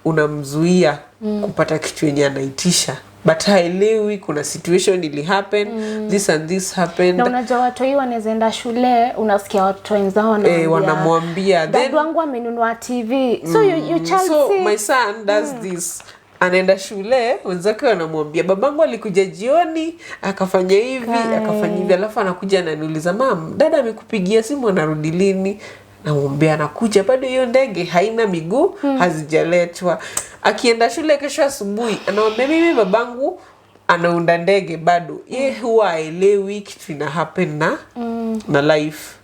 unamzuia kupata kitu yenye anaitisha. But haelewi kuna situation ili happen, this and this happened. Na unajua watoi wanaenda shule, unasikia watu wenzao wanamwambia dad wangu amenunua TV. So you child so my son does this. Anaenda shule, wenzake wanamwambia babangu alikuja jioni, akafanya hivi, akafanya hivi. Alafu anakuja ananiuliza, "Mom, dada amekupigia simu anarudi lini?" Namwambia anakuja, bado hiyo ndege haina miguu, hazijaletwa. Akienda shule kesho asubuhi, anamwambia mimi babangu anaunda ndege bado. Yeye huwa haelewi kitu ina happen na life.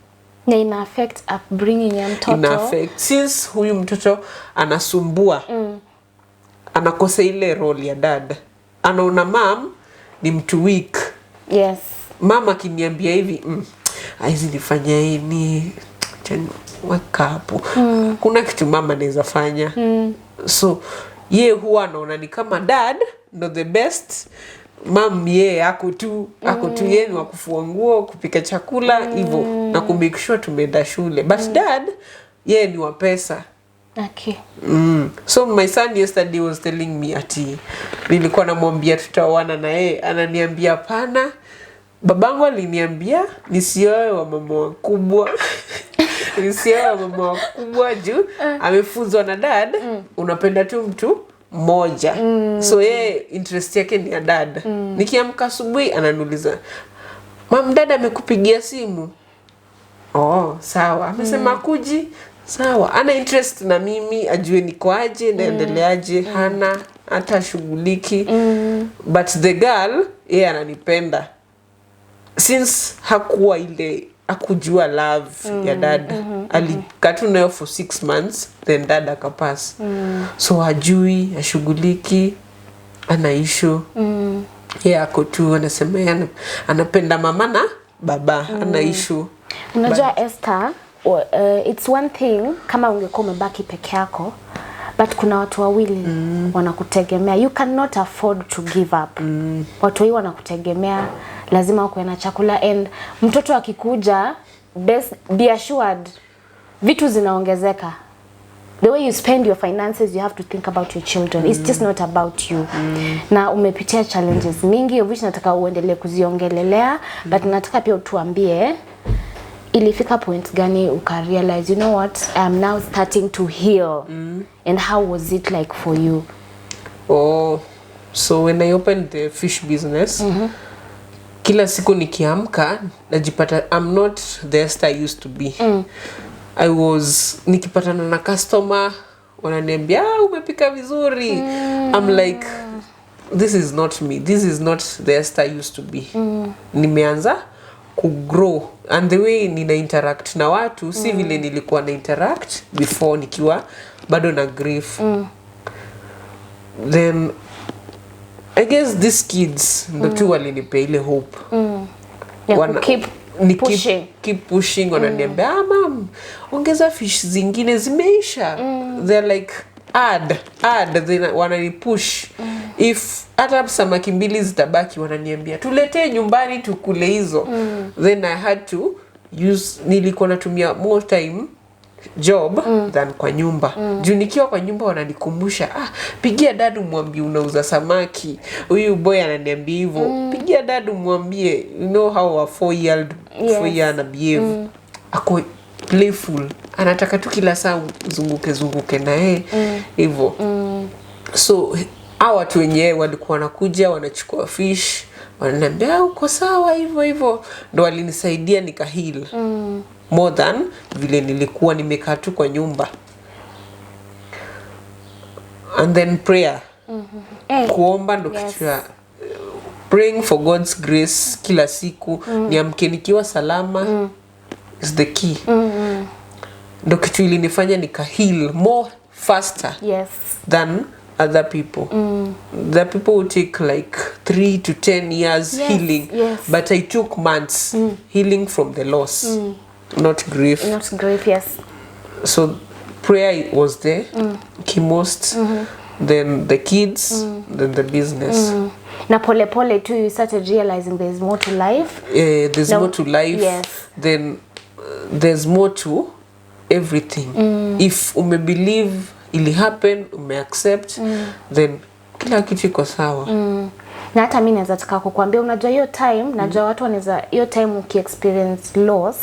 Na ina affect upbringing ya mtoto. Ina affect. Since huyu mtoto anasumbua, anakosa ile role ya dad. Anaona mom ni mtu weak. Mama akiniambia hivi, hizi nifanya hii weka hapo. Kuna kitu mama anaweza fanya. So ye huwa anaona ni kama dad ndo the best. Mom ye ako tu yeye ni wa kufua nguo, kupika chakula hivyo na ku make sure tumeenda shule. But dad ye ni wa pesa. Okay. So my son yesterday was telling me ati nilikuwa namwambia tutaoana na yeye, ananiambia hapana. Babangu aliniambia nisioe wa mama wakubwa. Nisioe wa mama wakubwa juu amefunzwa na dad unapenda tu mtu mmoja. So yeye interest yake ni ya dad. Nikiamka asubuhi ananiuliza, "Mam, dad amekupigia simu?" Oh, sawa. Amesema kuji. Sawa. Ana interest na mimi, ajue niko aje, naendeleaje, hana hata shughuliki. But the girl yeye ananipenda. Since hakuwa ile akujua love ya dad. Alikatu nayo for 6 months, then dad akapass. So hajui, ashughuliki, ana issue. Yeye ako tu anasema anapenda mama na baba, ana issue. Unajua Esther, it's one thing kama ungekuwa umebaki peke yako, but kuna watu wawili wanakutegemea. You cannot afford to give up. Watu wao wanakutegemea, lazima uwe na chakula, and mtoto akikuja, be assured vitu zinaongezeka. The way you spend your finances, you have to think about your children. It's just not about you. Na umepitia challenges mingi, which nataka uendelee kuziongelelea, but nataka pia utuambie ilifika point gani ukarealize, you know what, I am now starting to heal. And how was it like for you? Oh, so when I opened the fish business, kila siku nikiamka najipata I'm not the Esther I used to be. I was nikipatana na customer wananiambia umepika vizuri. I'm like, this is not me. This is not the Esther I used to be. Nimeanza ku grow, and the way nina interact na watu si vile nilikuwa na interact before nikiwa bado na grief. Then I guess these kids ndo tu walinipea ile hope. Keep pushing. Wananiambia, "Mom, ongeza fish zingine zimeisha." They're like, add, wanani push. If hata samaki mbili zitabaki wananiambia, "Tuletee nyumbani tukule hizo." Then I had to nilikuwa natumia more time job than kwa nyumba. Juu nikiwa kwa nyumba wananikumbusha, pigia dad umwambie unauza samaki. Huyu boy ananiambia hivyo, pigia dad umwambie, you know how a 4-year na behave. Ako playful, anataka tu kila saa zunguke na yeye hivyo. So hao watu wenyewe walikuwa wanakuja wanachukua fish, wananiambia uko sawa hivyo. Ndo walinisaidia nika heal. More than vile nilikuwa nimekaa tu kwa nyumba. And then prayer. Kuomba ndo kitu ya praying for God's grace kila siku. Niamke nikiwa salama is the key. Ndo kitu ilinifanya nika heal more faster than other people. The people will take like 3 to 10 years healing. But I took months healing from the loss. Not grief. Yes. So prayer was there, most. Then the kids, then the business. Na pole tu you started realizing there's more to life. There's more to life. Yes. Then there's more to everything. If believe ili happen, accept, then kila kitu iko sawa. Na hata mimi naweza taka kukuambia, unajua hiyo time, najua watu wanaweza hiyo time uki-experience loss,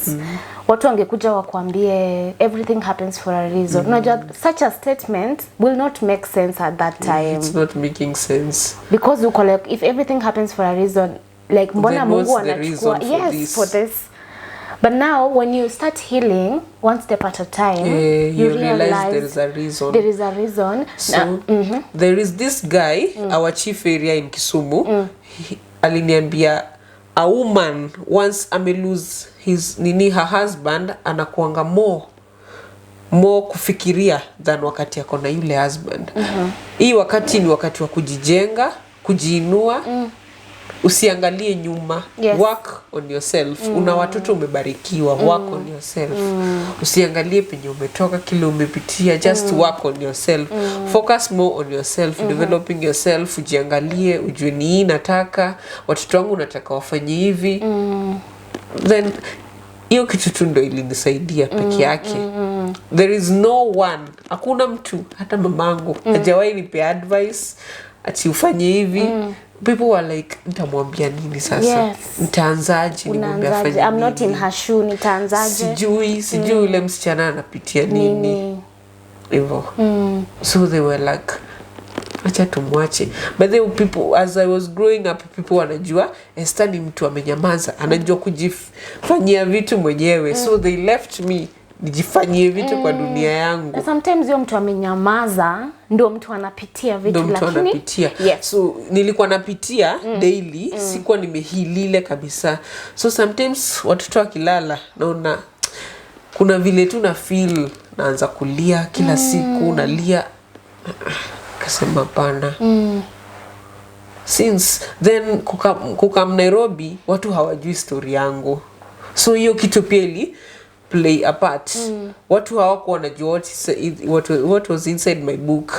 watu wangekuja wakuambie everything happens for a reason. Unajua such a statement will not make sense at that time. It's not making sense. Because you like, if everything happens for a reason, like mbona Mungu anachukua for this. But now when you start healing one step at a time, you realize there is a reason. There is a reason. So there is this guy, our chief area in Kisumu, aliniambia a woman once lose her husband, anakuanga more kufikiria than wakati yako na yule husband. Hii wakati ni wakati wa kujijenga, kujiinua, usiangalie nyuma. Yes. Work on yourself. Una watoto umebarikiwa, work on yourself. Usiangalie penye umetoka, kile umepitia, just work on yourself. Focus more on yourself, developing yourself, ujiangalie, ujue ni hii nataka, watoto wangu nataka wafanye hivi. Then hiyo kitu tu ndio ilinisaidia peke yake. There is no one, hakuna mtu, hata mamangu hajawahi nipe advice ati ufanye hivi. People were like, nitamwambia nini sasa? Yes. Nitaanzaje? Nimwambie afanye nini? I'm not in her shoe, nitaanzaje? Sijui ule msichana anapitia nini. Hivyo. So they were like, acha tumwache. But then people, as I was growing up, people wanajua Esther ni mtu amenyamaza, anajua kujifanyia vitu mwenyewe. So they left me nijifanyie vitu kwa dunia yangu. And sometimes yo mtu amenyamaza ndio mtu anapitia vitu, lakini yes. So nilikuwa napitia daily, sikuwa nimehilile kabisa. So sometimes watoto wakilala naona kuna vile tu na feel naanza kulia kila siku, nalia. Kasema pana. Since then kukam Nairobi, watu hawajui story yangu. So hiyo kitu pia ili play a part. Watu hawakuwa wanajua what was inside my book.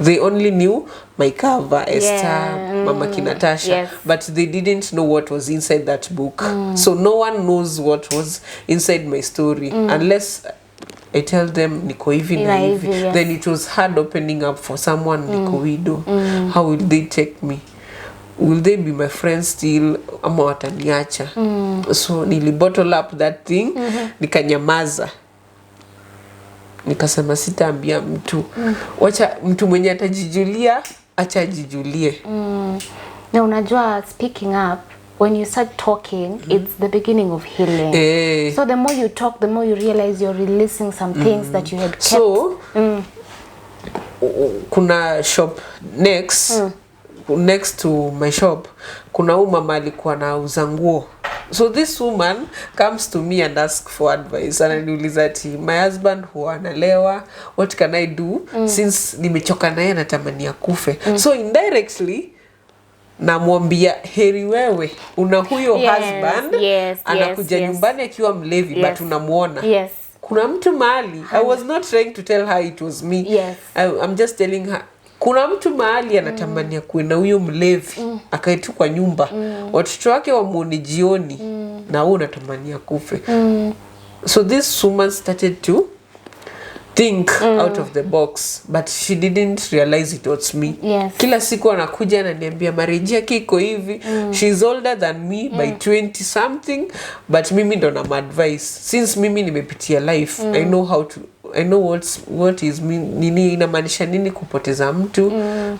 They only knew my cover, Esther, Mama Kinatasha, yes. But they didn't know what was inside that book. So no one knows what was inside my story unless I tell them niko hivi na hivi. Yes. Then it was hard opening up for someone niko widow. How will they take me? Will they be my friends still ama wataniacha? So nili bottle up that thing, nikanyamaza. Nikasema sitaambia mtu. Wacha mtu mwenye atajijulia, acha ajijulie. Na unajua, speaking up, when you start talking, it's the beginning of healing. So the more you talk, the more you realize you're releasing some things that you had kept. So kuna shop next to my shop, kuna mama alikuwa anauza nguo. So this woman comes to me and asks for advice. Ananiuliza ati, my husband huwa analewa, what can I do since nimechoka naye natamani akufe? So indirectly namwambia heri wewe una huyo husband anakuja nyumbani akiwa mlevi, but unamuona. Kuna mtu mahali, I was not trying to tell her it was me. I'm just telling her kuna mtu mahali anatamania kuenda huyo mlevi akae tu kwa nyumba, watoto wake wamuone jioni, na wewe unatamania kufe. So this woman started to think out of the box, but she didn't realize it was me. Kila siku anakuja ananiambia marejea kiko hivi. She's older than me by 20 something, but mimi ndo na advice. Since mimi nimepitia life, I know what is nini inamaanisha nini kupoteza mtu,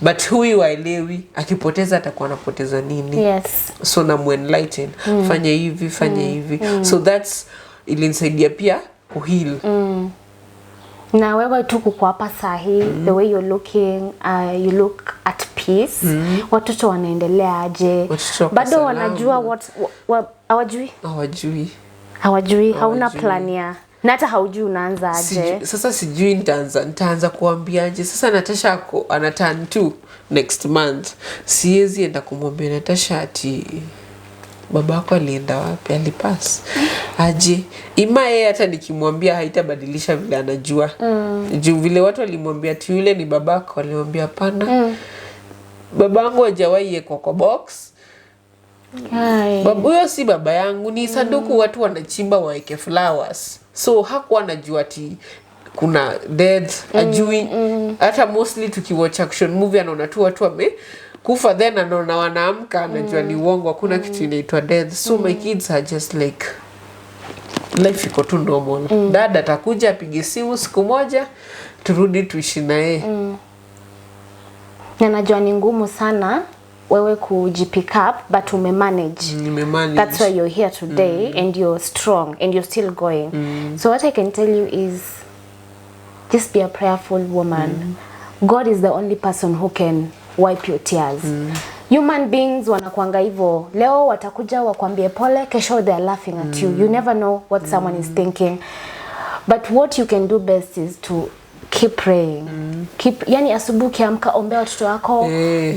but huyu haelewi akipoteza atakuwa anapoteza nini. So na enlighten, fanya hivi. So that's ilinisaidia pia kuheal. Na wewe tu kuko hapa sahi, the way you're looking, you look at peace. Watoto wanaendelea aje? Bado wanajua hawajui, hauna plan ya, na hata haujui unaanza aje. Sasa sijui nitaanza kuambiaje. Sasa Natasha ana turn 2 next month. Siwezi enda kumwambia Natasha ati babako alienda wapi, alipass aje. Yeye hata nikimwambia haitabadilisha vile anajua. Juu vile watu walimwambia ati yule ni babako, alimwambia hapana. Babangu hajawahi kwa box. Huyo si baba yangu, ni sanduku watu wanachimba waeke flowers. So hakuwa anajua ati kuna dead, ajui. Hata mostly tukiwatch action movie anaona tu watu kufa, then anaona wanaamka, anajua ni uongo, hakuna kitu inaitwa death. So my kids are just like, life iko tu normal. Dada atakuja apige simu siku moja turudi tuishi naye. Na najua ni ngumu sana wewe kujipick up, but umemanage. That's why you're here today and you're strong and you're still going. So what I can tell you is just be a prayerful woman. God is the only person who can wipe your tears. Human beings wanakuanga hivyo, leo watakuja wakwambie pole, kesho they are laughing at you. You never know what someone is thinking. But what you can do best is to keep praying. Yani asubuhi kiamka, ombea watoto wako,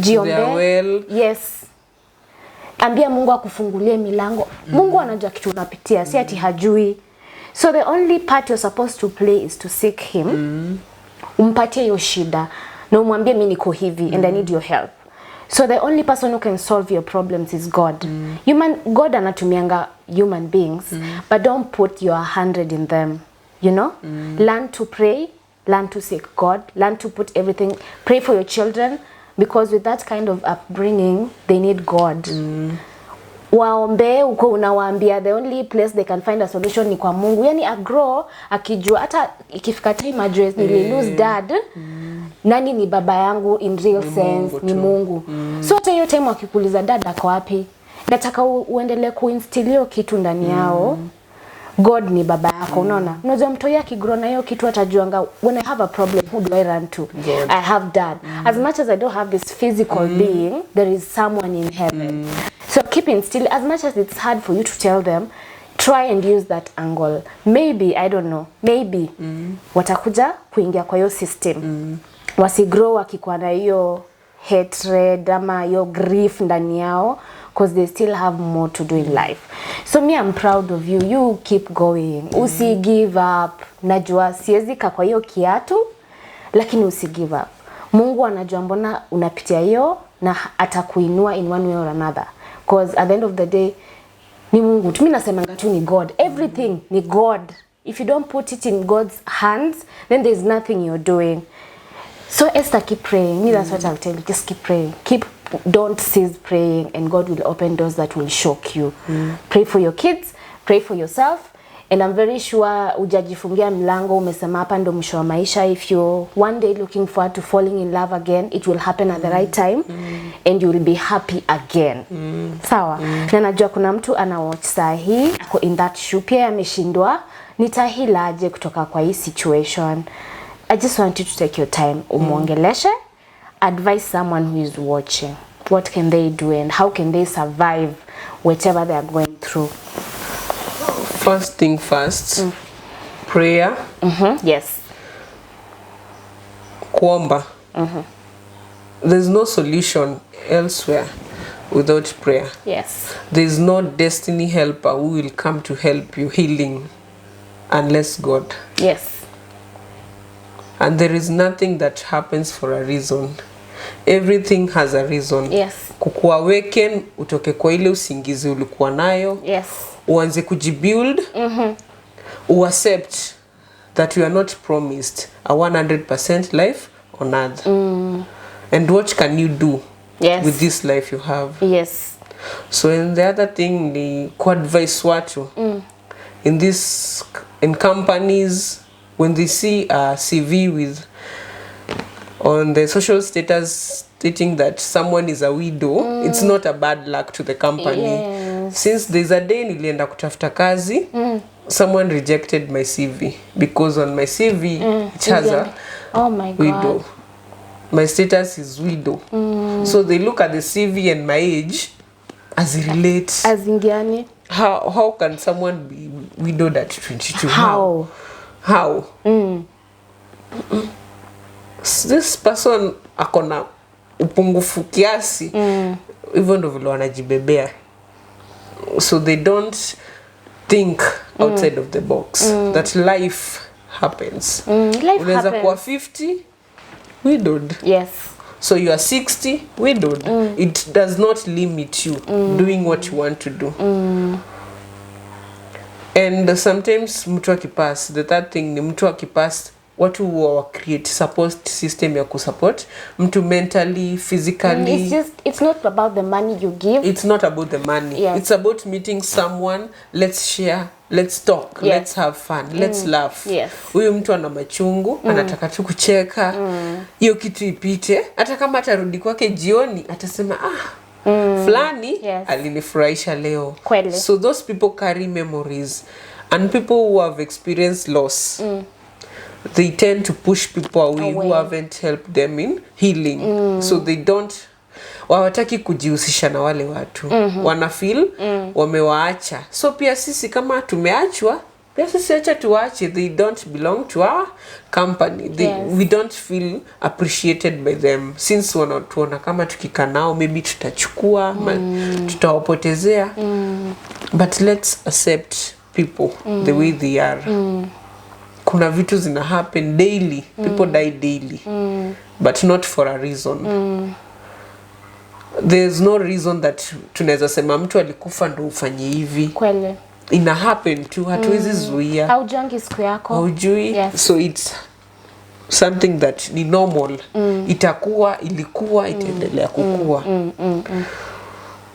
jiombe. Well. Yes. ambia Mungu akufungulie milango. Mungu anajua kitu unapitia, si ati hajui. So the only part you're supposed to play is to seek him. Umpatie hiyo shida na umwambie mimi niko hivi and I need your help. So the only person who can solve your problems is God. God anatumianga human beings, but don't put your 100 in them. You know? Learn to pray, learn to seek God, learn to put everything, pray for your children, because with that kind of upbringing, they need God. Waombe uko unawaambia the only place they can find a solution ni kwa Mungu. Yani agrow akijua hata ikifika time address nili lose dad. Nani ni baba yangu in real sense ni Mungu. So hata hiyo time wakikuuliza dad ako wapi? Nataka uendelee kuinstill kitu ndani yao. God ni baba yako, unaona? Unajua mtu yake grow na hiyo kitu atajuanga when I have a problem who do I run to? God. I have dad. As much as I don't have this physical being, there is someone in heaven. So keep instilling, as much as it's hard for you to tell them, try and use that angle. Maybe, I don't know, maybe watakuja kuingia kwa hiyo system. Wasigrow wakikuwa na hiyo hatred ama hiyo grief ndani yao, because they still have more to do in life. So me, I'm proud of you. You keep going. Usi give up. Najua siwezi kwa hiyo kiatu, lakini usi give up. Mungu anajua mbona unapitia hiyo na atakuinua in one way or another. Because at the end of the day, ni Mungu. Mimi nasemanga tu ni God. Everything ni God. If you don't put it in God's hands, then there's nothing you're doing. So Esther, keep praying. Me, that's what I'll tell you. Just keep praying. Don't cease praying, and God will open doors that will shock you. Pray for your kids, pray for yourself, and I'm very sure ujajifungia mlango umesema hapa ndo mwisho wa maisha. If you're one day looking forward to falling in love again, it will happen at the right time, and you will be happy again. Sawa? Na najua kuna mtu ana watch saa hii ako in that shoe, pia ameshindwa nitahilaje kutoka kwa hii situation. I just want you to take your time, umuongeleshe, advise someone who is watching. What can they do and how can they survive whatever they are going through? First thing first, prayer. Yes. Kuomba. There's no solution elsewhere without prayer. Yes. There's no destiny helper who will come to help you healing unless God. Yes. And there is nothing that happens for a reason. Everything has a reason. Yes. Kukua weken, utoke kwa ile usingizi ulikuwa nayo. Yes. Uanze kujibuild. Accept that you are not promised a 100% life on earth. And what can you do with this life you have? Yes. So and the other thing ni ku-advise watu. In companies, when they see a CV with on the social status stating that someone is a widow, it's not a bad luck to the company. Yes. Since there's a day nilienda kutafuta kazi, someone rejected my CV because on my CV it has a widow. My status is widow. So they look at the CV and my age as it relates. As ingiani. How can someone be widowed at 22? How? This person akona upungufu kiasi, even ndo vile wanajibebea. So they don't think outside of the box that life happens. Unaweza kuwa 50 widowed. Yes. So you are 60 widowed. It does not limit you doing what you want to do. And sometimes mtu akipass, the third thing ni mtu akipass, watu huwa create support system ya kusupport mtu mentally, physically. It's not about the money you give. It's not about the money. Yes. It's about meeting someone, let's share, let's talk, let's have fun, let's laugh. Yes. Huyu mtu ana machungu, anataka tu kucheka. Hiyo kitu ipite. Hata kama atarudi kwake jioni, atasema fulani alinifurahisha leo. Kweli. So those people carry memories, and people who have experienced loss, they tend to push people away who haven't helped them in healing. So they don't, hawataki kujihusisha na wale watu. Wana feel wamewaacha. So pia sisi kama tumeachwa, Sisi acha tuache, they don't belong to our company. We don't feel appreciated by them. Since wanatuona kama tukikaa nao maybe tutachukua, tutawapotezea. But let's accept people the way they are. Kuna vitu zina happen daily. People die daily. But not for a reason. There's no reason that tunaweza sema mtu alikufa ndo ufanye hivi. Kweli. Ina happen tu, hatuwezi zuia. Haujangi siku yako. Haujui. So it's something that ni normal. Itakuwa, ilikuwa, itaendelea kukua.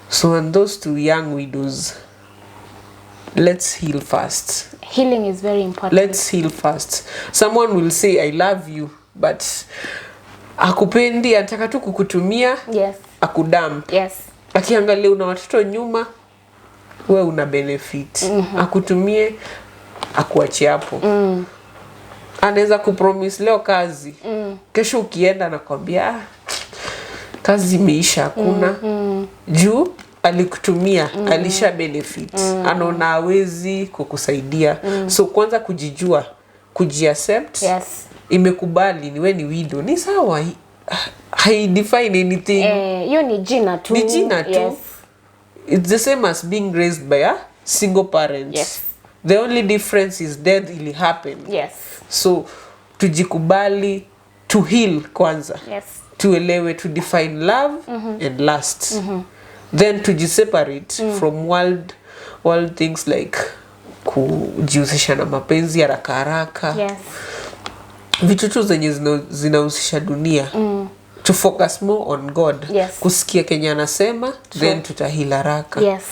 So and those two young widows, let's heal fast. Healing is very important. Let's heal fast. Someone will say I love you, but akupendi, anataka tu kukutumia. Yes. Akudump. Yes. Akiangalia una watoto nyuma, we una benefit. Akutumie, akuache hapo. Anaweza kupromise leo kazi. Kesho ukienda nakwambia kazi imeisha, hakuna. Juu alikutumia, alisha benefit. Anaona hawezi kukusaidia. So kwanza kujijua, kujiaccept. Yes. Imekubali niwe ni widow. Ni sawa. I define anything. Hiyo ni jina tu. Ni jina tu. Yes. It's the same as being raised by a single parent. Yes. The only difference is death ili happen. Yes. So tujikubali, to heal kwanza. Yes. Tuelewe, to define love and lust. Then tujiseparate from world things like kujihusisha na mapenzi haraka haraka. Yes. Vitu tu zenye zinahusisha dunia. To focus more on God. Yes. Kusikia Kenya anasema, then tutahila haraka. Yes.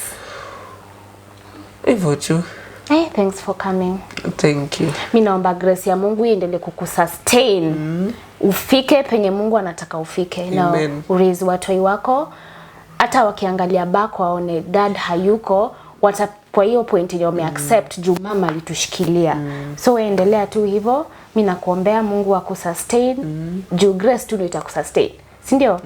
Hivyo tu. Hey, thanks for coming. Thank you. Mimi naomba grace ya Mungu iendelee kukusustain. Ufike penye Mungu anataka ufike. Na uraise watoi wako. Hata wakiangalia bako waone dad hayuko, kwa hiyo point yenye umeaccept juu mama alitushikilia. So endelea tu hivyo. Mimi nakuombea Mungu akusustain. Juu grace tu ndio itakusustain. Si ndio?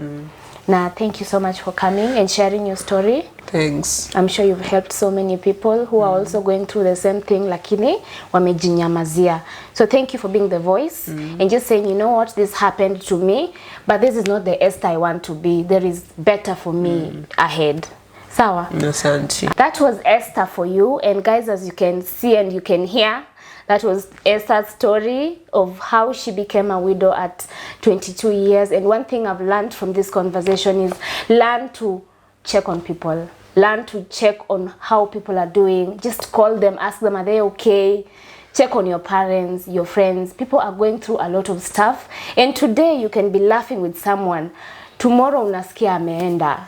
Na thank you so much for coming and sharing your story. Thanks. I'm sure you've helped so many people who are also going through the same thing lakini wamejinyamazia. So thank you for being the voice and just saying, you know what, this happened to me, but this is not the Esther I want to be. There is better for me ahead. Sawa? Asante. That was Esther for you, and guys, as you can see and you can hear, that was Esther's story of how she became a widow at 22 years. And one thing I've learned from this conversation is learn to check on people. Learn to check on how people are doing. Just call them, ask them, are they okay? Check on your parents, your friends. People are going through a lot of stuff. And today you can be laughing with someone. Tomorrow unasikia ameenda.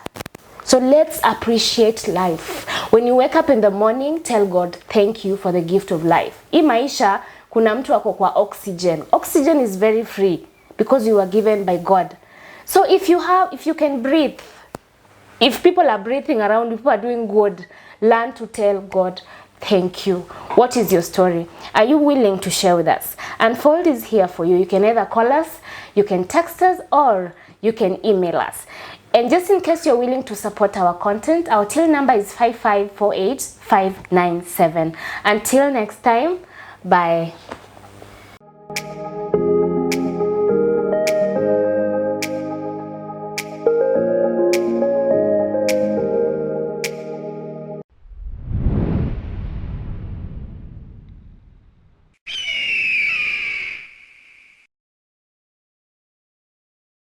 So let's appreciate life. When you wake up in the morning, tell God, thank you for the gift of life. Hii maisha, kuna mtu ako kwa oxygen. Oxygen is very free because you were given by God. So if you can breathe, if people are breathing around, if people are doing good, learn to tell God, thank you. What is your story? Are you willing to share with us? Unfold is here for you. You can either call us, you can text us, or you can email us. And just in case you're willing to support our content, our till number is 5548597. Until next time, bye.